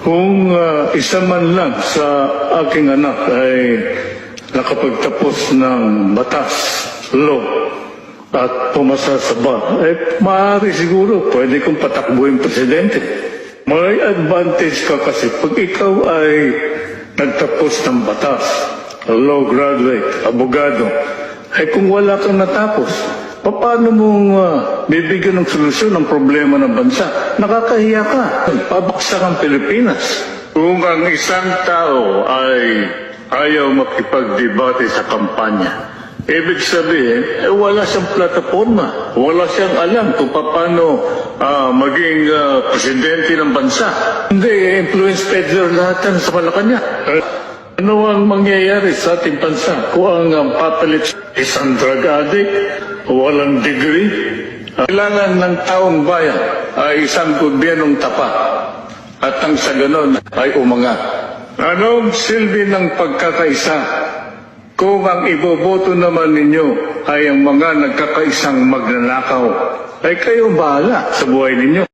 Kung isa man lang sa aking anak ay nakapagtapos ng batas, law, at pumasa sa bar, maaari siguro pwede kong patakbuhin presidente. May advantage ka kasi pag ikaw ay nagtapos ng batas, law graduate, abogado, kung wala kang natapos, paano mong bibigyan ng solusyon ng problema ng bansa? Nakakahiya ka. Pabaksak ang Pilipinas. Kung ang isang tao ay ayaw makipagdebate sa kampanya, ibig sabihin, wala siyang plataforma. Wala siyang alam kung paano maging presidente ng bansa. Hindi, influence peddler lahat yan sa Malacanang. Ano ang mangyayari sa ating bansa kung ang papalit isang drug addict, walang degree? Kailangan ng taong bayan ay isang gobyernong tapat at ang sa ganon ay umangat. Anong silbi ng pagkakaisa kung ang iboboto naman ninyo ay ang mga nagkakaisang magnanakaw? Ay kayo bahala sa buhay ninyo.